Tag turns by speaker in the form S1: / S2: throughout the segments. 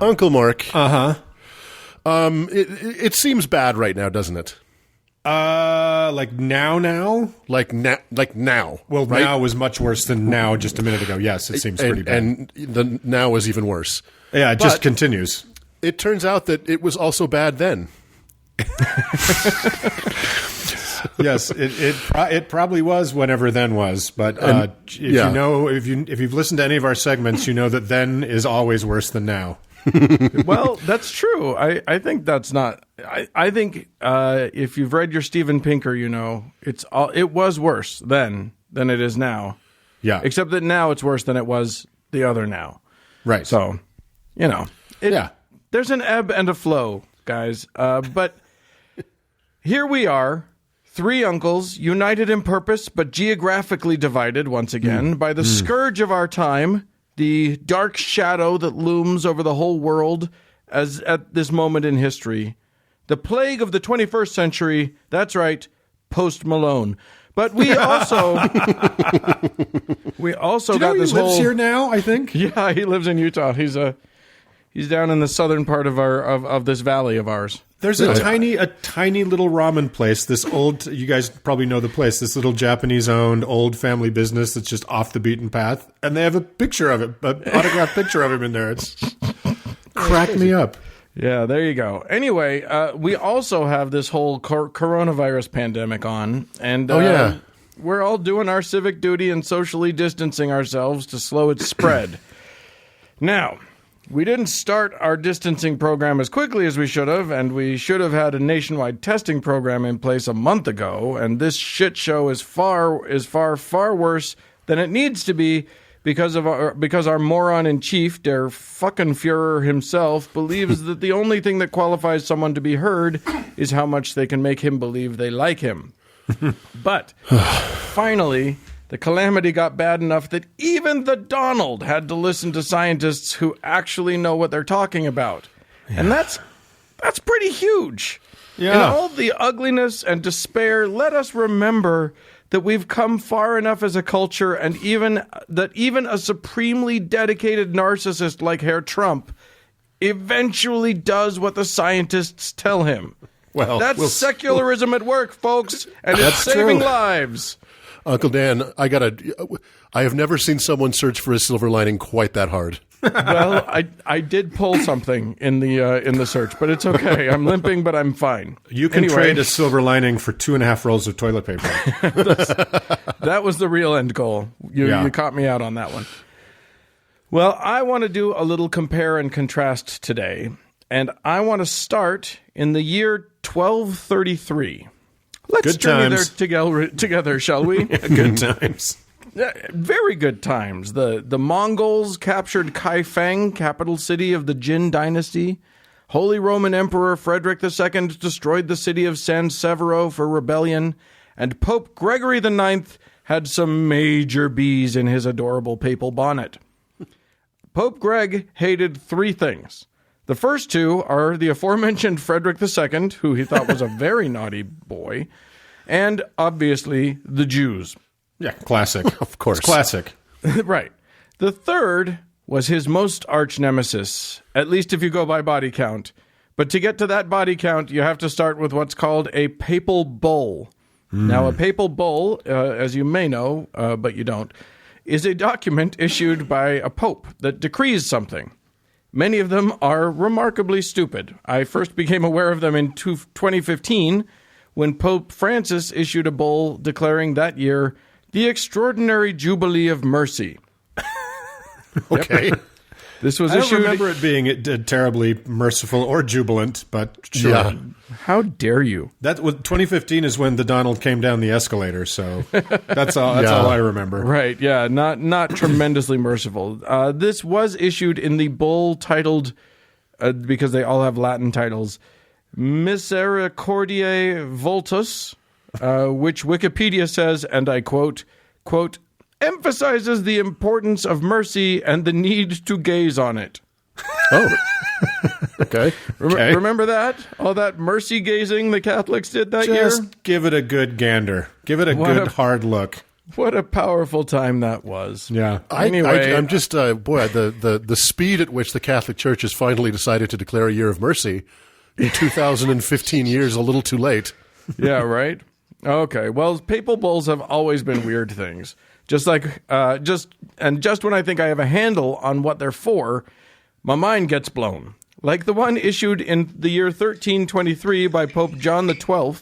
S1: Uncle Mark.
S2: Uh-huh.
S1: It seems bad right now, doesn't it?
S2: Like now?
S1: Like now.
S2: Well,
S1: right?
S2: now was much worse than now just a minute ago. Yes, it seems pretty bad.
S1: And the now is even worse.
S2: Yeah, it just continues.
S1: It turns out that it was also bad then.
S2: Yes, it probably was whenever then was. But if you've listened to any of our segments, you know that then is always worse than now.
S3: Well, that's true. I think that's not. I think if you've read your Steven Pinker, you know it was worse then than it is now.
S2: Yeah.
S3: Except that now it's worse than it was the other now.
S2: Right.
S3: So, you know.
S2: Yeah.
S3: There's an ebb and a flow, guys. But here we are, three uncles, united in purpose, but geographically divided once again by the scourge of our time, the dark shadow that looms over the whole world as at this moment in history. The plague of the 21st century, that's right, Post Malone. But we also
S2: Do you know
S3: got
S2: he
S3: this
S2: lives
S3: whole
S2: here now, I think?
S3: Yeah, he lives in Utah. He's down in the southern part of our of this valley of ours.
S2: There's a tiny little ramen place. This old, you guys probably know the place. This little Japanese-owned old family business that's just off the beaten path, and they have a picture of it, an autographed picture of him in there. It's cracked me up.
S3: Yeah, there you go. Anyway, we also have this whole coronavirus pandemic on, and we're all doing our civic duty and socially distancing ourselves to slow its spread. Now, we didn't start our distancing program as quickly as we should have, and we should have had a nationwide testing program in place a month ago, and this shit show is far worse than it needs to be because our moron in chief, der fucking Führer himself, believes that the only thing that qualifies someone to be heard is how much they can make him believe they like him. But finally, the calamity got bad enough that even the Donald had to listen to scientists who actually know what they're talking about. Yeah. And that's pretty huge. Yeah. In all the ugliness and despair, let us remember that we've come far enough as a culture, and even a supremely dedicated narcissist like Herr Trump eventually does what the scientists tell him. Well, that's secularism at work, folks, and it's saving lives.
S1: Uncle Dan, I have never seen someone search for a silver lining quite that hard.
S3: Well, I did pull something in the search, but it's okay. I'm limping, but I'm fine.
S2: You can trade a silver lining for 2.5 rolls of toilet paper.
S3: That was the real end goal. You caught me out on that one. Well, I want to do a little compare and contrast today, and I want to start in the year 1233. Let's journey there together, shall we?
S2: Good times.
S3: Very good times. The Mongols captured Kaifeng, capital city of the Jin dynasty. Holy Roman Emperor Frederick II destroyed the city of San Severo for rebellion. And Pope Gregory IX had some major bees in his adorable papal bonnet. Pope Greg hated three things. The first two are the aforementioned Frederick II, who he thought was a very naughty boy, and obviously the Jews.
S2: Yeah, classic.
S1: Of course.
S2: It's classic.
S3: Right. The third was his most arch nemesis, at least if you go by body count. But to get to that body count, you have to start with what's called a papal bull. Now, a papal bull, as you may know, but you don't, is a document issued by a pope that decrees something. Many of them are remarkably stupid. I first became aware of them in 2015 when Pope Francis issued a bull declaring that year the Extraordinary Jubilee of Mercy.
S1: Okay.
S3: Yep. This was
S2: I
S3: issued.
S2: don't remember it being terribly merciful or jubilant, but sure.
S1: Yeah.
S3: How dare you?
S2: 2015 is when the Donald came down the escalator, so that's all I remember.
S3: Right, yeah, not tremendously merciful. This was issued in the bull titled, because they all have Latin titles, Misericordiae Vultus, which Wikipedia says, and I quote, emphasizes the importance of mercy and the need to gaze on it.
S1: Oh, okay.
S3: Remember that? All that mercy gazing the Catholics did that year?
S2: Just give it a good gander. Give it a hard look.
S3: What a powerful time that was.
S2: Yeah.
S3: Anyway,
S1: I'm just the speed at which the Catholic Church has finally decided to declare a year of mercy in 2015 years a little too late.
S3: Yeah, right? Okay. Well, papal bulls have always been weird things. Just when I think I have a handle on what they're for, my mind gets blown. Like the one issued in the year 1323 by Pope John XII,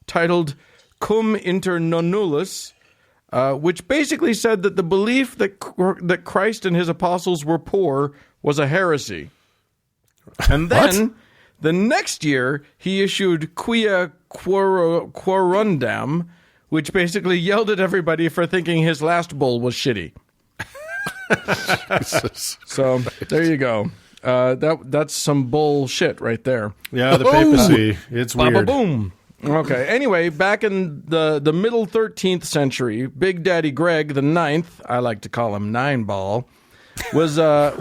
S3: titled Cum Inter Nonnullus, which basically said that the belief that Christ and his apostles were poor was a heresy. And then, the next year, he issued Quia Quorundam, which basically yelled at everybody for thinking his last bull was shitty. So, there you go. That's some bullshit right there.
S2: Yeah, the papacy. It's weird.
S3: Ba-ba-boom. Okay. Anyway, back in the middle 13th century, Big Daddy Greg the Ninth, I like to call him Nine Ball, was a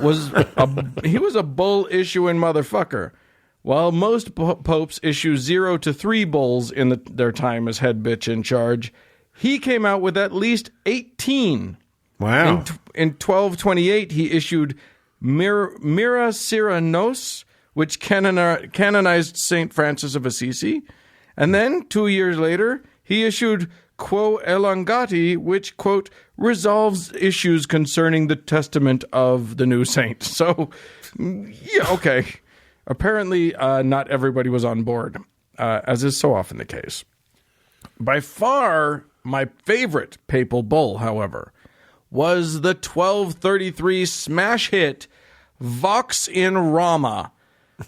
S3: bull issuing motherfucker. While most popes issue 0 to 3 bulls in their time as head bitch in charge, he came out with at least 18.
S2: Wow.
S3: In 1228, he issued Mira Cyranos, which canonized St. Francis of Assisi. And then, 2 years later, he issued Quo Elongati, which, quote, resolves issues concerning the testament of the new saint. So, yeah, okay. Apparently, not everybody was on board, as is so often the case. By far, my favorite papal bull, however, was the 1233 smash hit Vox in Rama.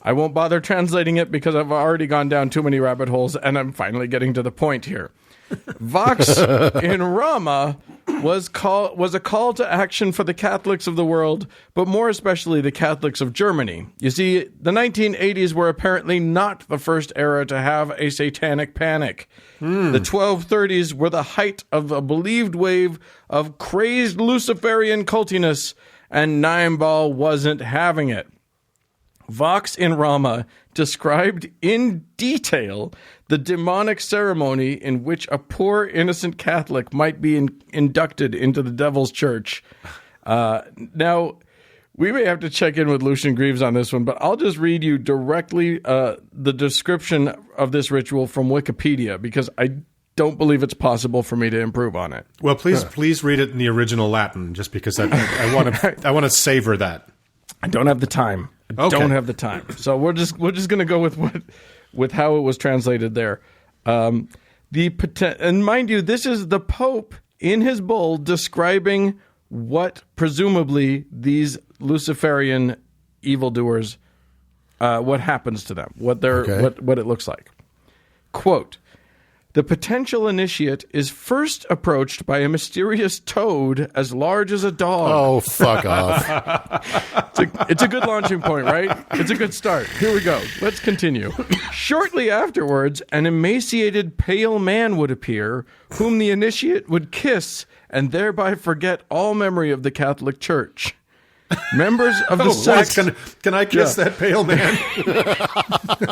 S3: I won't bother translating it because I've already gone down too many rabbit holes, and I'm finally getting to the point here. Vox in Rama was a call to action for the Catholics of the world, but more especially the Catholics of Germany. You see, the 1980s were apparently not the first era to have a satanic panic. The 1230s were the height of a believed wave of crazed Luciferian cultiness, and Nineball wasn't having it. Vox in Rama described in detail the demonic ceremony in which a poor innocent Catholic might be inducted into the devil's church. Now, we may have to check in with Lucian Greaves on this one, but I'll just read you directly the description of this ritual from Wikipedia, because I don't believe it's possible for me to improve on it.
S2: Well, please read it in the original Latin, just because I want to savor that.
S3: I don't have the time. Don't have the time. So we're just going to go with how it was translated there. And mind you, this is the Pope in his bull describing what presumably these Luciferian evildoers, what happens to them, what it looks like. Quote, "The potential initiate is first approached by a mysterious toad as large as a dog."
S1: Oh, fuck off.
S3: It's a good launching point, right? It's a good start. Here we go. Let's continue. Shortly afterwards, an emaciated pale man would appear, whom the initiate would kiss and thereby forget all memory of the Catholic Church. Members of the sect...
S2: Can I kiss that pale man?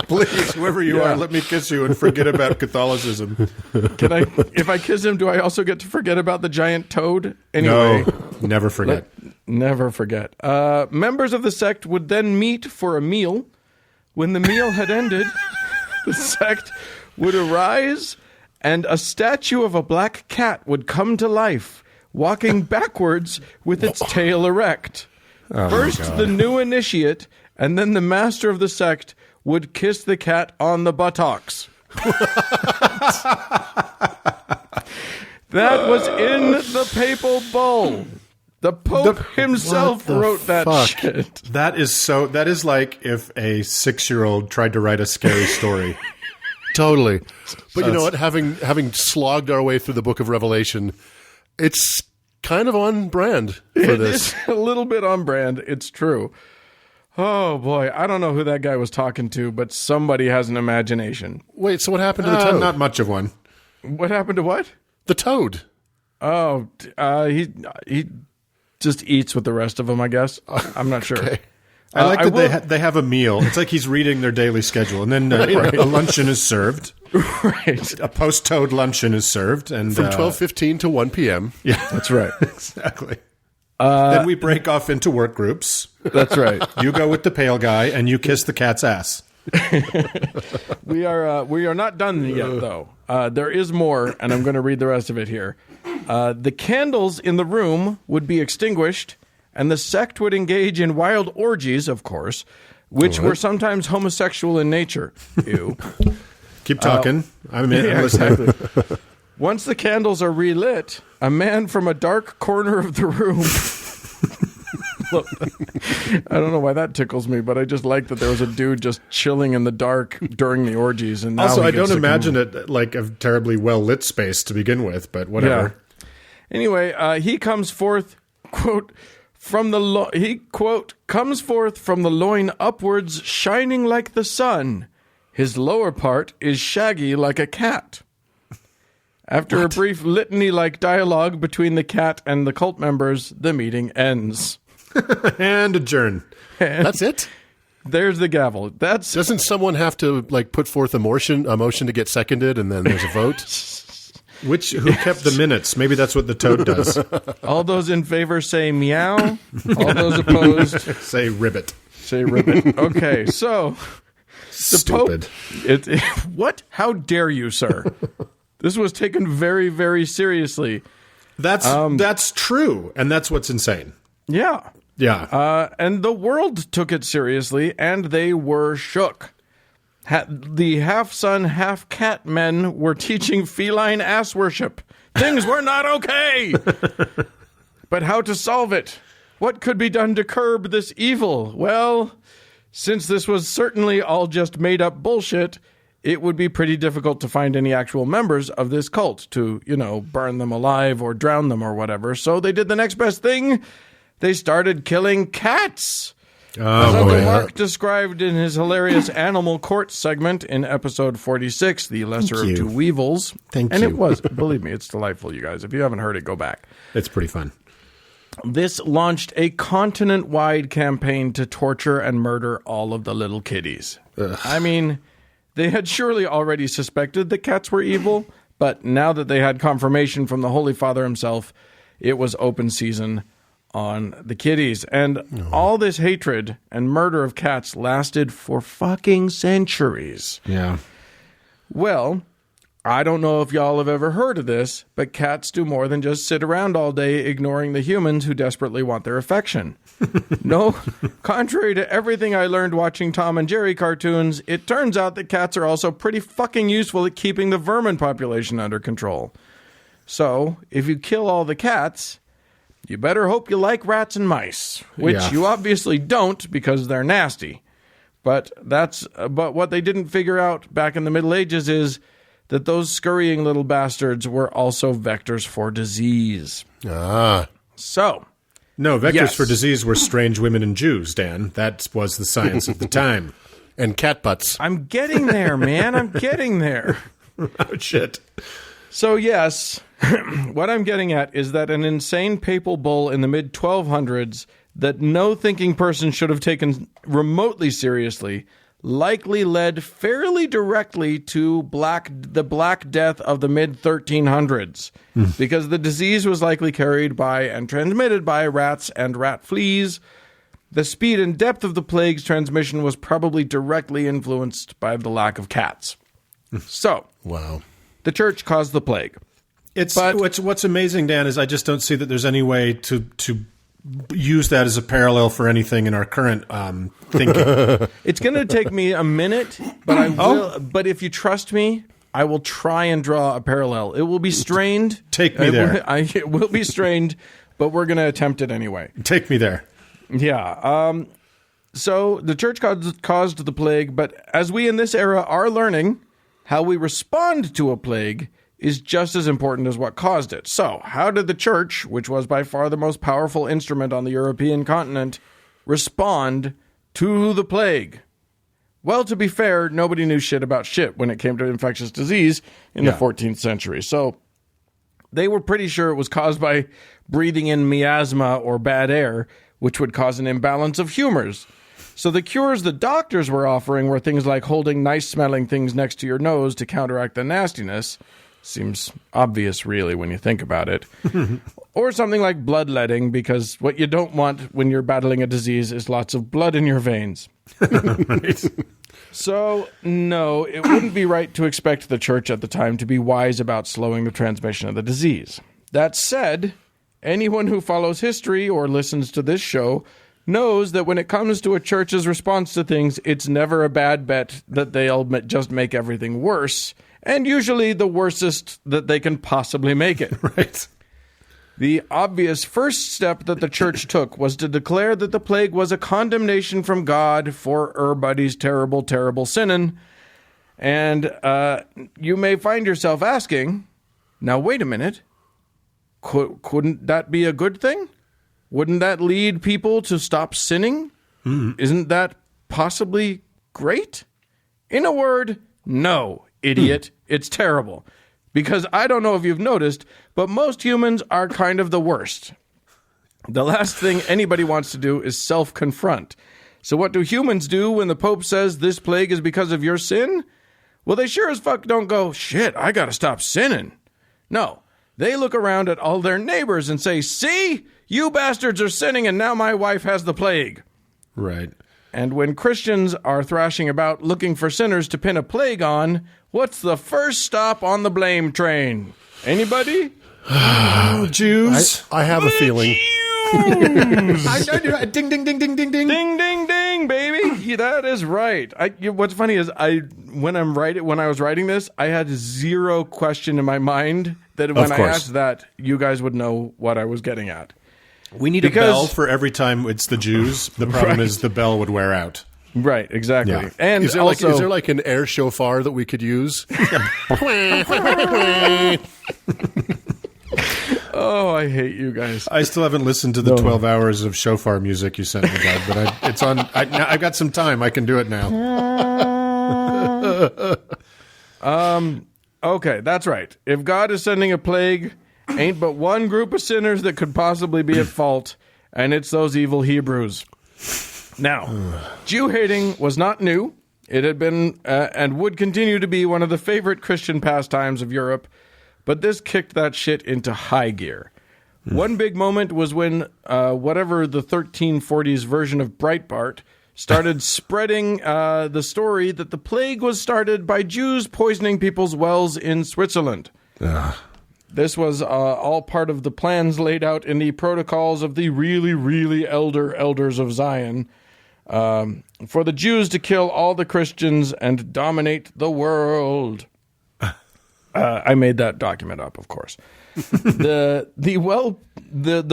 S2: Please, whoever you are, let me kiss you and forget about Catholicism.
S3: If I kiss him, do I also get to forget about the giant toad? Anyway,
S2: no, never forget.
S3: Never forget. Members of the sect would then meet for a meal. When the meal had ended, the sect would arise and a statue of a black cat would come to life, walking backwards with its tail erect. First, the new initiate, and then the master of the sect would kiss the cat on the buttocks. That was in the papal bull. The Pope himself wrote that shit.
S2: That is like if a 6-year-old tried to write a scary story.
S1: Totally. But you know what? Having slogged our way through the book of Revelation, it's kind of on brand for this.
S3: It's a little bit on brand. It's true. Oh, boy. I don't know who that guy was talking to, but somebody has an imagination.
S1: Wait, so what happened to the toad?
S2: Not much of one.
S3: What happened to what?
S1: The toad.
S3: Oh, he just eats with the rest of them, I guess. I'm not sure.
S1: Okay.
S2: I like that they have a meal. It's like he's reading their daily schedule, and then a luncheon is served.
S3: Right.
S2: A post-toad luncheon is served, and
S1: From 12:15 to 1 p.m.
S2: Yeah,
S3: that's right.
S2: Exactly. Then we break off into work groups.
S3: That's right.
S2: You go with the pale guy, and you kiss the cat's ass.
S3: We are not done yet, though. There is more, and I'm going to read the rest of it here. The candles in the room would be extinguished, and the sect would engage in wild orgies, of course, which were sometimes homosexual in nature. Ew.
S2: Keep talking. I'm listening.
S3: Exactly. Once the candles are relit, a man from a dark corner of the room... Look, I don't know why that tickles me, but I just like that there was a dude just chilling in the dark during the orgies. And now
S2: also, I don't imagine it like a terribly well-lit space to begin with, but whatever.
S3: Yeah. Anyway, he comes forth, quote, comes forth from the loin upwards, shining like the sun. His lower part is shaggy like a cat. After a brief litany-like dialogue between the cat and the cult members, the meeting ends.
S2: And adjourn.
S1: That's it?
S3: There's the gavel.
S1: Doesn't someone have to like put forth a motion to get seconded, and then there's a vote?
S2: Who kept the minutes? Maybe that's what the toad does.
S3: All those in favor say meow. All those opposed
S2: say ribbit.
S3: Say ribbit. Okay, so
S2: stupid.
S3: What? How dare you, sir? This was taken very, very seriously.
S2: That's true, and that's what's insane.
S3: Yeah.
S2: Yeah.
S3: And the world took it seriously, and they were shook. The half-son, half-cat men were teaching feline ass worship. Things were not okay. But how to solve it? What could be done to curb this evil? Well, since this was certainly all just made-up bullshit, it would be pretty difficult to find any actual members of this cult to, burn them alive or drown them or whatever. So they did the next best thing. They started killing cats. As Uncle Mark described in his hilarious Animal Court segment in episode 46, The Lesser of Two Weevils.
S2: Thank you.
S3: And it was, believe me, it's delightful, you guys. If you haven't heard it, go back.
S2: It's pretty fun.
S3: This launched a continent-wide campaign to torture and murder all of the little kitties. Ugh. I mean, they had surely already suspected that cats were evil, but now that they had confirmation from the Holy Father himself, it was open season on the kitties. And all this hatred and murder of cats lasted for fucking centuries.
S2: Yeah.
S3: Well, I don't know if y'all have ever heard of this, but cats do more than just sit around all day ignoring the humans who desperately want their affection. No, contrary to everything I learned watching Tom and Jerry cartoons, it turns out that cats are also pretty fucking useful at keeping the vermin population under control. So, if you kill all the cats, you better hope you like rats and mice, which you obviously don't because they're nasty. But what they didn't figure out back in the Middle Ages is that those scurrying little bastards were also vectors for disease.
S1: Ah.
S3: So.
S2: No, vectors for disease were strange women and Jews, Dan. That was the science of the time.
S1: And cat butts.
S3: I'm getting there, man. I'm getting there.
S2: Oh, shit.
S3: So, yes, what I'm getting at is that an insane papal bull in the mid-1200s that no thinking person should have taken remotely seriously likely led fairly directly to the Black Death of the mid-1300s, because the disease was likely carried by and transmitted by rats and rat fleas. The speed and depth of the plague's transmission was probably directly influenced by the lack of cats. So,
S1: wow.
S3: The church caused the plague.
S2: What's amazing, Dan, is I just don't see that there's any way to use that as a parallel for anything in our current thinking.
S3: It's going to take me a minute, but I will. But if you trust me, I will try and draw a parallel. It will be strained.
S2: Take me there.
S3: It will be strained, but we're going to attempt it anyway.
S2: Take me there.
S3: Yeah. So the church caused the plague, but as we in this era are learning, how we respond to a plague is just as important as what caused it. So, how did the church, which was by far the most powerful instrument on the European continent, respond to the plague? Well, to be fair, nobody knew shit about shit when it came to infectious disease in the 14th century. So, they were pretty sure it was caused by breathing in miasma or bad air, which would cause an imbalance of humors. So the cures the doctors were offering were things like holding nice-smelling things next to your nose to counteract the nastiness. Seems obvious, really, when you think about it. Or something like bloodletting, because what you don't want when you're battling a disease is lots of blood in your veins.
S2: Right.
S3: So, no, it wouldn't be right to expect the church at the time to be wise about slowing the transmission of the disease. That said, anyone who follows history or listens to this show knows that when it comes to a church's response to things, it's never a bad bet that they'll just make everything worse, and usually the worstest that they can possibly make it.
S2: Right.
S3: The obvious first step that the church took was to declare that the plague was a condemnation from God for everybody's terrible, terrible sinning. And you may find yourself asking, now wait a minute, couldn't that be a good thing? Wouldn't that lead people to stop sinning? Mm-hmm. Isn't that possibly great? In a word, no, idiot. It's terrible. Because I don't know if you've noticed, but most humans are kind of the worst. The last thing anybody wants to do is self-confront. So what do humans do when the Pope says this plague is because of your sin? Well, they sure as fuck don't go, shit, I gotta stop sinning. No, they look around at all their neighbors and say, see, you bastards are sinning and now my wife has the plague.
S2: Right.
S3: And when Christians are thrashing about looking for sinners to pin a plague on, what's the first stop on the blame train? Anybody?
S2: Jews.
S1: I have a feeling.
S2: Ding, ding, ding, ding, ding, ding.
S3: Ding, ding, ding, baby. Yeah, that is right. What's funny is when I was writing this, I had zero question in my mind that when I asked that, you guys would know what I was getting at.
S2: We need a bell for every time it's the Jews. The problem is the bell would wear out.
S3: Right, exactly.
S2: Yeah.
S3: And
S1: is there like an air shofar that we could use?
S3: Oh, I hate you guys.
S2: I still haven't listened to the 12 hours of shofar music you sent me, Doug, but it's on. I've got some time. I can do it now.
S3: Okay, that's right. If God is sending a plague, ain't but one group of sinners that could possibly be at fault, and it's those evil Hebrews. Now, Jew-hating was not new. It had been and would continue to be one of the favorite Christian pastimes of Europe, but this kicked that shit into high gear. One big moment was when whatever the 1340s version of Breitbart started spreading the story that the plague was started by Jews poisoning people's wells in Switzerland. This was all part of the plans laid out in the protocols of the really, really elders of Zion for the Jews to kill all the Christians and dominate the world. I made that document up, of course. The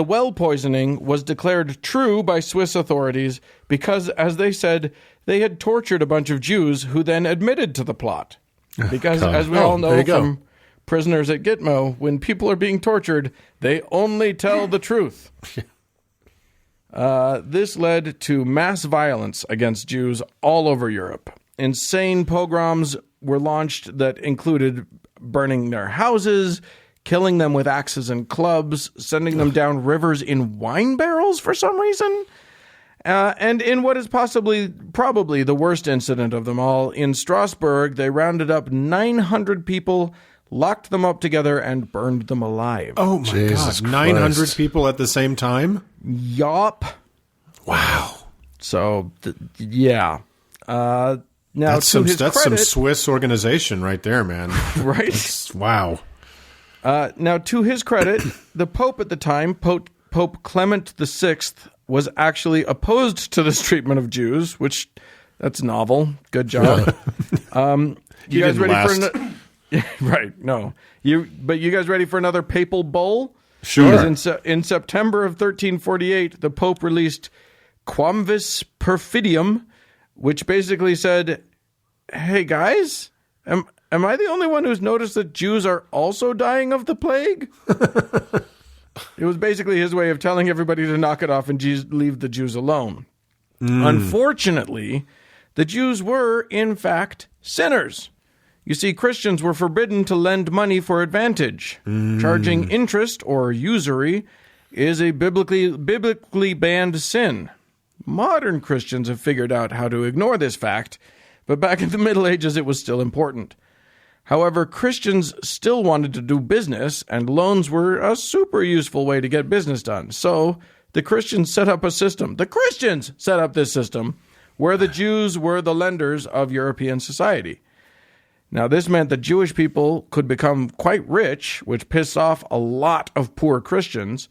S3: well poisoning was declared true by Swiss authorities because, as they said, they had tortured a bunch of Jews who then admitted to the plot. Because, as we all know from prisoners at Gitmo, when people are being tortured, they only tell the truth. This led to mass violence against Jews all over Europe. Insane pogroms were launched that included burning their houses, killing them with axes and clubs, sending them down rivers in wine barrels for some reason. And in what is probably the worst incident of them all, in Strasbourg, they rounded up 900 people, locked them up together, and burned them alive.
S2: Oh, my
S1: Jesus
S2: God. 900
S1: Christ.
S2: people at the same time?
S3: Yup.
S2: Wow.
S3: So, yeah. Now,
S2: That's some
S3: credit,
S2: Swiss organization right there, man.
S3: right?
S2: Wow.
S3: Now, to his credit, the Pope at the time, Pope Clement VI, was actually opposed to this treatment of Jews, which, that's novel. Good job. You guys ready for right, no. But you guys ready for another papal bull?
S2: Sure.
S3: In September of 1348, the Pope released Quamvis Perfidium, which basically said, hey guys, am I the only one who's noticed that Jews are also dying of the plague? It was basically his way of telling everybody to knock it off and leave the Jews alone. Unfortunately, the Jews were, in fact, sinners. You see, Christians were forbidden to lend money for advantage. Charging interest or usury is a biblically banned sin. modern Christians have figured out how to ignore this fact, but back in the Middle Ages it was still important. However, Christians still wanted to do business, and loans were a super useful way to get business done. So the Christians set up a system. The Christians set up this system where the Jews were the lenders of European society. Now, this meant that Jewish people could become quite rich, which pissed off a lot of poor Christians,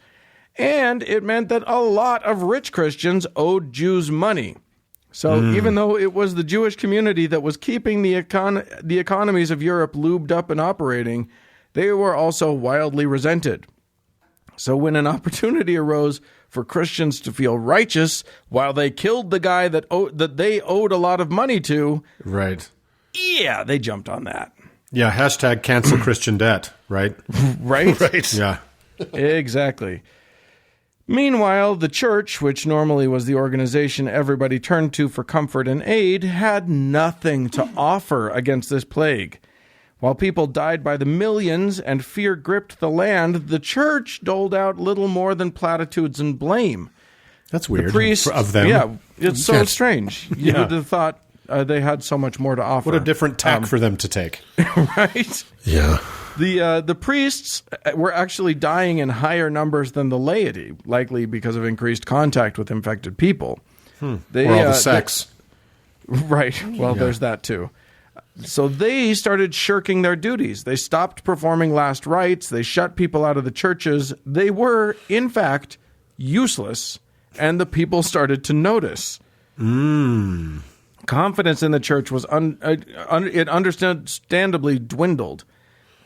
S3: and it meant that a lot of rich Christians owed Jews money. So even though it was the Jewish community that was keeping the economies of Europe lubed up and operating, they were also wildly resented. So when an opportunity arose for Christians to feel righteous while they killed the guy that they owed a lot of money to,
S2: Right.
S3: yeah, they jumped on that.
S2: Yeah, hashtag cancel Christian debt, right?
S3: Right?
S1: Right.
S2: Yeah.
S3: Exactly. Meanwhile, the church, which normally was the organization everybody turned to for comfort and aid, had nothing to offer against this plague. While people died by the millions and fear gripped the land, the church doled out little more than platitudes and blame.
S2: That's weird
S3: The priests,
S2: of them.
S3: yeah, it's so
S2: Yes.
S3: strange. You would have thought they had so much more to offer.
S2: What a different tack for them to take.
S3: Right?
S1: Yeah.
S3: The priests were actually dying in higher numbers than the laity, likely because of increased contact with infected people. They,
S2: Or all the sex.
S3: Right. Well, there's that too. So they started shirking their duties. They stopped performing last rites. They shut people out of the churches. They were, in fact, useless, and the people started to notice. Confidence in the church was it understandably dwindled.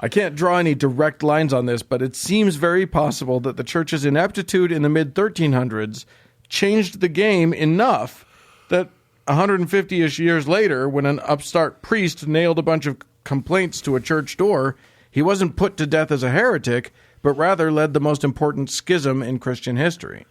S3: I can't draw any direct lines on this, but it seems very possible that the church's ineptitude in the mid-1300s changed the game enough that 150-ish years later, when an upstart priest nailed a bunch of complaints to a church door, he wasn't put to death as a heretic, but rather led the most important schism in Christian history.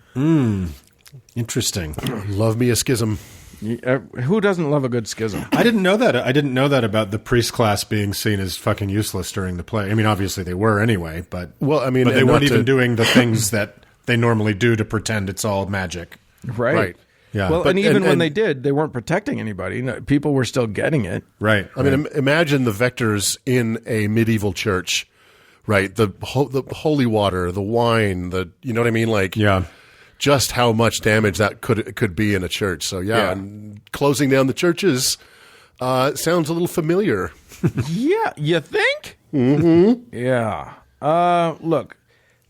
S2: Interesting.
S1: Love me a schism.
S3: Who doesn't love a good schism?
S2: I didn't know that. I didn't know that about the priest class being seen as fucking useless during the play. I mean, obviously they were anyway, but
S1: Well, I mean,
S2: but they
S1: and
S2: weren't
S1: not to-
S2: even doing the things that they normally do to pretend it's all magic.
S3: Right.
S1: Right.
S2: Yeah.
S3: Well,
S2: But-
S3: and even when
S1: and-
S3: they did, they weren't protecting anybody. No, people were still getting it.
S2: Right.
S1: I mean, imagine the vectors in a medieval church, right? The holy water, the wine, you know what I mean? Like,
S2: yeah.
S1: just how much damage that could be in a church. So
S3: Yeah.
S1: and closing down the churches sounds a little familiar.
S3: Yeah, you think? Mm-hmm. Yeah. Look,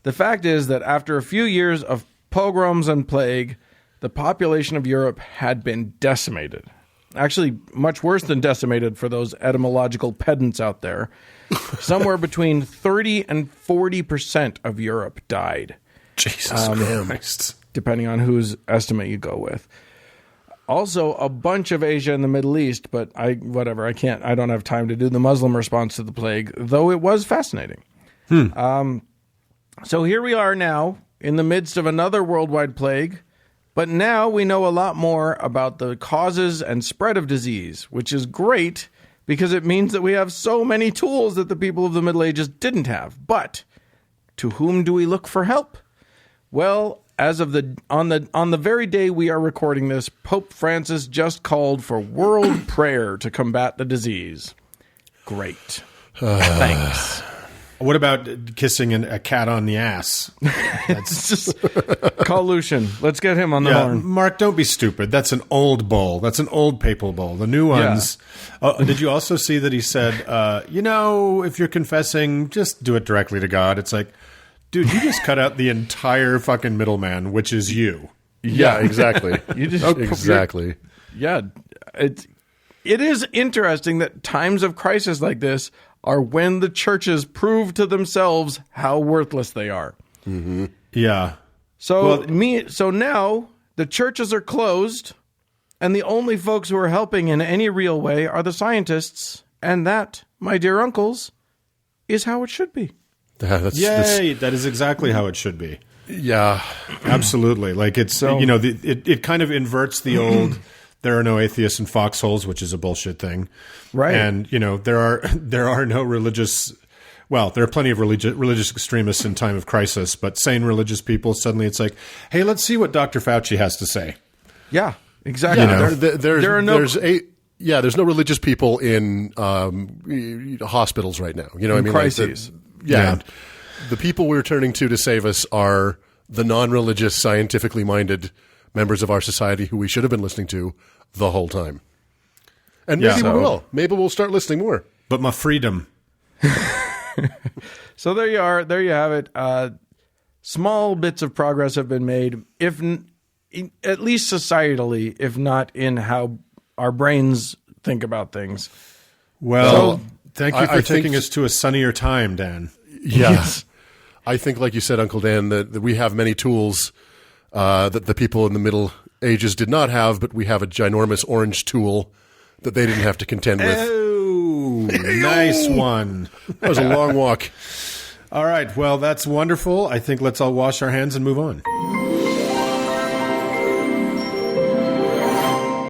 S3: the fact is that after a few years of pogroms and plague, the population of Europe had been decimated. Actually, much worse than decimated for those etymological pedants out there. Somewhere between 30 and 40% of Europe died,
S2: Jesus Christ.
S3: depending on whose estimate you go with. Also, a bunch of Asia and the Middle East, but I don't have time to do the Muslim response to the plague, though it was fascinating. So here we are now in the midst of another worldwide plague, but now we know a lot more about the causes and spread of disease, which is great because it means that we have so many tools that the people of the Middle Ages didn't have. But to whom do we look for help? Well, as of on the very day we are recording this, Pope Francis just called for world prayer to combat the disease. Great. Thanks.
S2: What about kissing a cat on the ass?
S3: It's just call Lucian. Let's get him on the
S2: Yeah,
S3: horn.
S2: Mark, don't be stupid. That's an old bull. That's an old papal bull. The new ones. Oh, did you also see that he said, if you're confessing, just do it directly to God? It's like, dude, you just cut out the entire fucking middleman, which is you.
S1: Yeah, exactly.
S3: You just
S1: exactly.
S3: Yeah, it is interesting that times of crisis like this are when the churches prove to themselves how worthless they are.
S2: Mm-hmm. Yeah.
S3: So now the churches are closed, and the only folks who are helping in any real way are the scientists, and that, my dear uncles, is how it should be.
S2: Yay! That is exactly how it should be.
S1: Yeah.
S2: Absolutely. Like it's it kind of inverts the old there are no atheists in foxholes, which is a bullshit thing.
S3: Right.
S2: And there are no religious there are plenty of religious extremists in time of crisis, but sane religious people, suddenly it's like, hey, let's see what Dr. Fauci has to say.
S3: Yeah, exactly.
S1: There's no religious people in hospitals right now. You know what I mean?
S3: Crises.
S1: And the people we're turning to save us are the non-religious, scientifically minded members of our society who we should have been listening to the whole time. And maybe we will. Maybe we'll start listening more.
S2: But my freedom.
S3: So there you are. There you have it. Small bits of progress have been made, at least societally, if not in how our brains think about things.
S2: Well, thank you for taking us to a sunnier time, Dan.
S1: Yeah. Yes. I think, like you said, Uncle Dan, that we have many tools that the people in the Middle Ages did not have, but we have a ginormous orange tool that they didn't have to contend with.
S2: Oh, nice one.
S1: That was a long walk.
S2: All right. Well, that's wonderful. I think let's all wash our hands and move on.